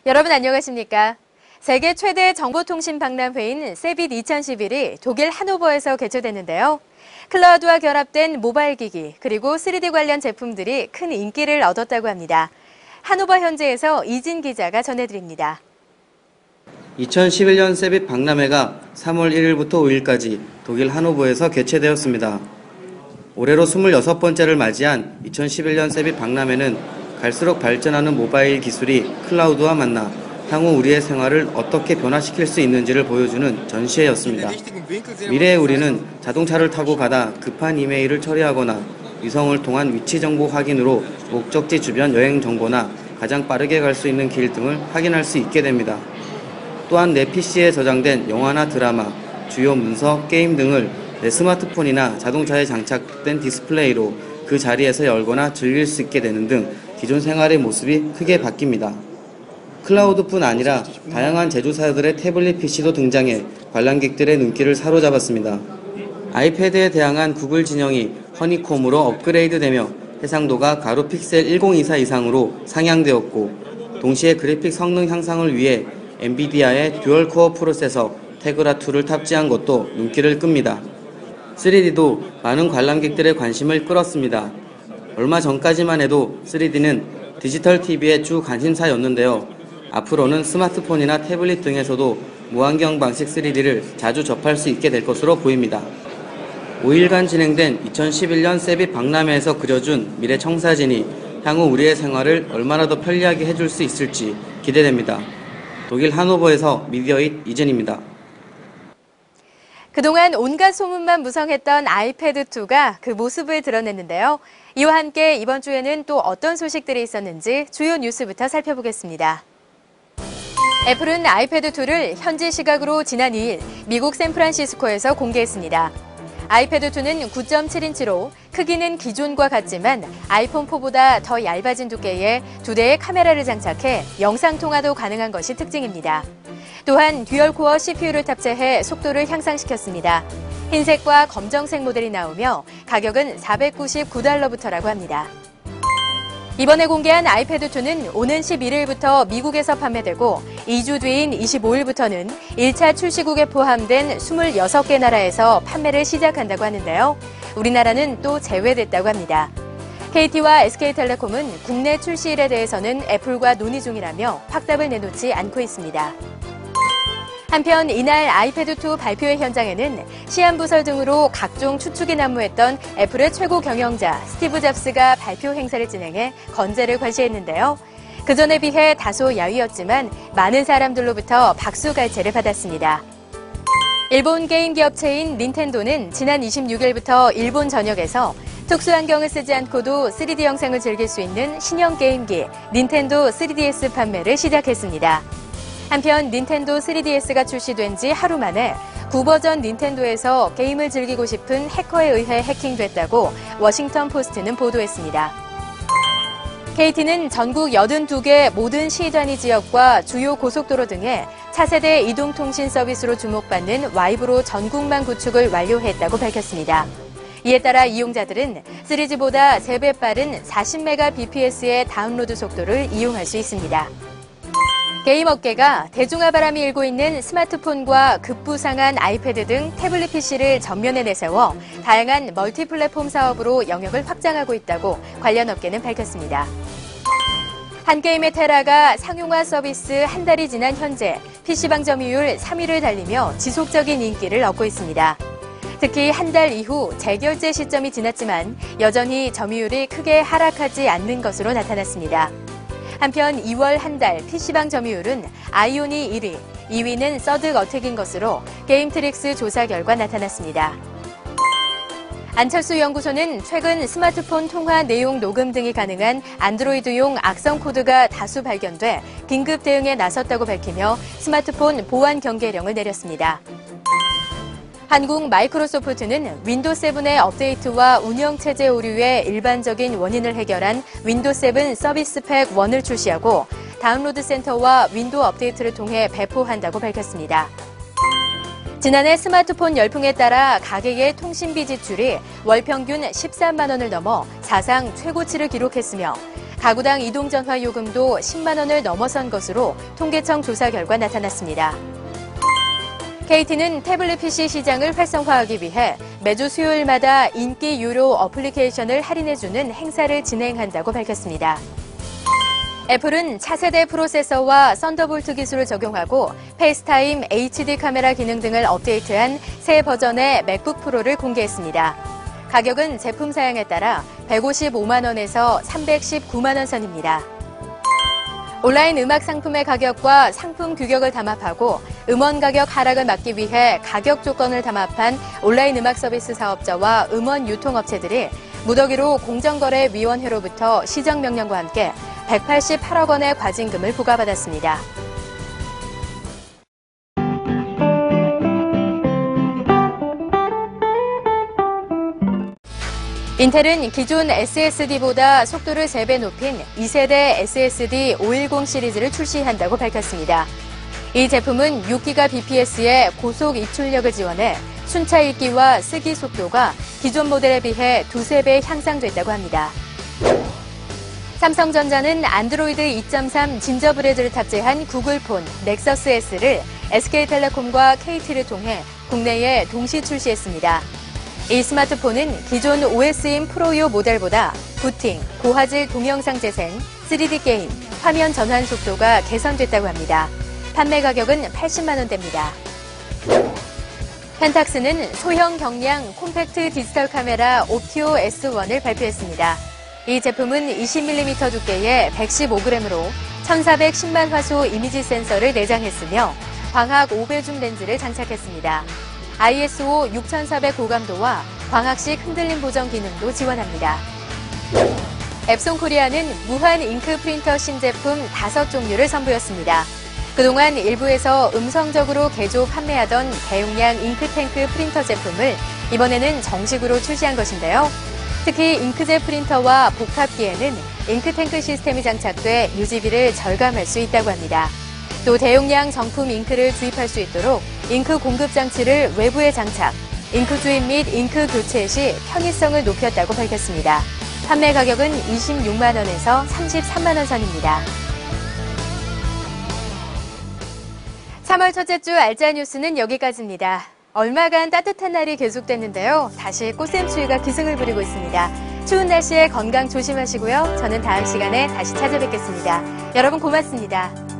여러분 안녕하십니까? 세계 최대 정보통신 박람회인 세빗 2011이 독일 하노버에서 개최됐는데요. 클라우드와 결합된 모바일 기기 그리고 3D 관련 제품들이 큰 인기를 얻었다고 합니다. 하노버 현지에서 이진 기자가 전해드립니다. 2011년 세빗 박람회가 3월 1일부터 5일까지 독일 하노버에서 개최되었습니다. 올해로 26번째를 맞이한 2011년 세빗 박람회는 갈수록 발전하는 모바일 기술이 클라우드와 만나 향후 우리의 생활을 어떻게 변화시킬 수 있는지를 보여주는 전시회였습니다. 미래의 우리는 자동차를 타고 가다 급한 이메일을 처리하거나 위성을 통한 위치 정보 확인으로 목적지 주변 여행 정보나 가장 빠르게 갈 수 있는 길 등을 확인할 수 있게 됩니다. 또한 내 PC에 저장된 영화나 드라마, 주요 문서, 게임 등을 내 스마트폰이나 자동차에 장착된 디스플레이로 그 자리에서 열거나 즐길 수 있게 되는 등 기존 생활의 모습이 크게 바뀝니다. 클라우드뿐 아니라 다양한 제조사들의 태블릿 PC도 등장해 관람객들의 눈길을 사로잡았습니다. 아이패드에 대항한 구글 진영이 허니콤으로 업그레이드되며 해상도가 가로 픽셀 1024 이상으로 상향되었고, 동시에 그래픽 성능 향상을 위해 엔비디아의 듀얼코어 프로세서 테그라2를 탑재한 것도 눈길을 끕니다. 3D도 많은 관람객들의 관심을 끌었습니다. 얼마 전까지만 해도 3D는 디지털 TV의 주 관심사였는데요. 앞으로는 스마트폰이나 태블릿 등에서도 무안경 방식 3D를 자주 접할 수 있게 될 것으로 보입니다. 5일간 진행된 2011년 세빗 박람회에서 그려준 미래 청사진이 향후 우리의 생활을 얼마나 더 편리하게 해줄 수 있을지 기대됩니다. 독일 하노버에서 미디어잇 이진입니다. 그동안 온갖 소문만 무성했던 아이패드2가 그 모습을 드러냈는데요. 이와 함께 이번 주에는 또 어떤 소식들이 있었는지 주요 뉴스부터 살펴보겠습니다. 애플은 아이패드2를 현지 시각으로 지난 2일 미국 샌프란시스코에서 공개했습니다. 아이패드2는 9.7인치로 크기는 기존과 같지만 아이폰 4보다 더 얇아진 두께에 2대의 카메라를 장착해 영상통화도 가능한 것이 특징입니다. 또한 듀얼코어 CPU를 탑재해 속도를 향상시켰습니다. 흰색과 검정색 모델이 나오며 가격은 $499부터라고 합니다. 이번에 공개한 아이패드2는 오는 11일부터 미국에서 판매되고 2주 뒤인 25일부터는 1차 출시국에 포함된 26개 나라에서 판매를 시작한다고 하는데요. 우리나라는 또 제외됐다고 합니다. KT와 SK텔레콤은 국내 출시일에 대해서는 애플과 논의 중이라며 확답을 내놓지 않고 있습니다. 한편 이날 아이패드2 발표회 현장에는 시한부설 등으로 각종 추측이 난무했던 애플의 최고 경영자 스티브 잡스가 발표 행사를 진행해 건재를 과시했는데요. 그전에 비해 다소 야위었지만 많은 사람들로부터 박수갈채를 받았습니다. 일본 게임 기업체인 닌텐도는 지난 26일부터 일본 전역에서 특수안경을 쓰지 않고도 3D 영상을 즐길 수 있는 신형 게임기 닌텐도 3DS 판매를 시작했습니다. 한편 닌텐도 3DS가 출시된 지 하루 만에 구버전 닌텐도에서 게임을 즐기고 싶은 해커에 의해 해킹됐다고 워싱턴 포스트는 보도했습니다. KT는 전국 82개 모든 시단위 지역과 주요 고속도로 등에 차세대 이동통신 서비스로 주목받는 와이브로 전국망 구축을 완료했다고 밝혔습니다. 이에 따라 이용자들은 3G보다 3배 빠른 40Mbps의 다운로드 속도를 이용할 수 있습니다. 게임 업계가 대중화 바람이 일고 있는 스마트폰과 급부상한 아이패드 등 태블릿 PC를 전면에 내세워 다양한 멀티 플랫폼 사업으로 영역을 확장하고 있다고 관련 업계는 밝혔습니다. 한게임의 테라가 상용화 서비스 한 달이 지난 현재 PC방 점유율 3위를 달리며 지속적인 인기를 얻고 있습니다. 특히 한 달 이후 재결제 시점이 지났지만 여전히 점유율이 크게 하락하지 않는 것으로 나타났습니다. 한편 2월 한 달 PC방 점유율은 아이온이 1위, 2위는 서드 어택인 것으로 게임트릭스 조사 결과 나타났습니다. 안철수 연구소는 최근 스마트폰 통화 내용 녹음 등이 가능한 안드로이드용 악성 코드가 다수 발견돼 긴급 대응에 나섰다고 밝히며 스마트폰 보안 경계령을 내렸습니다. 한국 마이크로소프트는 윈도우 7의 업데이트와 운영체제 오류의 일반적인 원인을 해결한 윈도우 7 서비스 팩 1을 출시하고 다운로드 센터와 윈도우 업데이트를 통해 배포한다고 밝혔습니다. 지난해 스마트폰 열풍에 따라 가계의 통신비 지출이 월 평균 13만 원을 넘어 사상 최고치를 기록했으며 가구당 이동전화 요금도 10만 원을 넘어선 것으로 통계청 조사 결과 나타났습니다. KT는 태블릿 PC 시장을 활성화하기 위해 매주 수요일마다 인기 유료 어플리케이션을 할인해주는 행사를 진행한다고 밝혔습니다. 애플은 차세대 프로세서와 썬더볼트 기술을 적용하고 페이스타임, HD 카메라 기능 등을 업데이트한 새 버전의 맥북 프로를 공개했습니다. 가격은 제품 사양에 따라 155만 원에서 319만 원 선입니다. 온라인 음악 상품의 가격과 상품 규격을 담합하고 음원 가격 하락을 막기 위해 가격 조건을 담합한 온라인 음악 서비스 사업자와 음원 유통업체들이 무더기로 공정거래위원회로부터 시정명령과 함께 188억 원의 과징금을 부과받았습니다. 인텔은 기존 SSD보다 속도를 3배 높인 2세대 SSD 510 시리즈를 출시한다고 밝혔습니다. 이 제품은 6GBps의 고속 입출력을 지원해 순차 읽기와 쓰기 속도가 기존 모델에 비해 2~3배 향상됐다고 합니다. 삼성전자는 안드로이드 2.3 진저브레드를 탑재한 구글폰 넥서스 S를 SK텔레콤과 KT를 통해 국내에 동시 출시했습니다. 이 스마트폰은 기존 OS인 프로유 모델보다 부팅, 고화질 동영상 재생, 3D 게임, 화면 전환 속도가 개선됐다고 합니다. 판매 가격은 80만 원대입니다. 펜탁스는 소형 경량 콤팩트 디지털 카메라 옵티오 S1을 발표했습니다. 이 제품은 20mm 두께의 115g으로 1410만 화소 이미지 센서를 내장했으며 광학 5배 줌 렌즈를 장착했습니다. ISO 6400 고감도와 광학식 흔들림 보정 기능도 지원합니다. 앱송 코리아는 무한 잉크 프린터 신제품 5종류를 선보였습니다. 그동안 일부에서 음성적으로 개조 판매하던 대용량 잉크탱크 프린터 제품을 이번에는 정식으로 출시한 것인데요. 특히 잉크젯 프린터와 복합기에는 잉크탱크 시스템이 장착돼 유지비를 절감할 수 있다고 합니다. 또 대용량 정품 잉크를 주입할 수 있도록 잉크 공급 장치를 외부에 장착, 잉크 주입 및 잉크 교체 시 편의성을 높였다고 밝혔습니다. 판매 가격은 26만 원에서 33만 원 선입니다. 3월 첫째 주 알짜 뉴스는 여기까지입니다. 얼마간 따뜻한 날이 계속됐는데요. 다시 꽃샘추위가 기승을 부리고 있습니다. 추운 날씨에 건강 조심하시고요. 저는 다음 시간에 다시 찾아뵙겠습니다. 여러분 고맙습니다.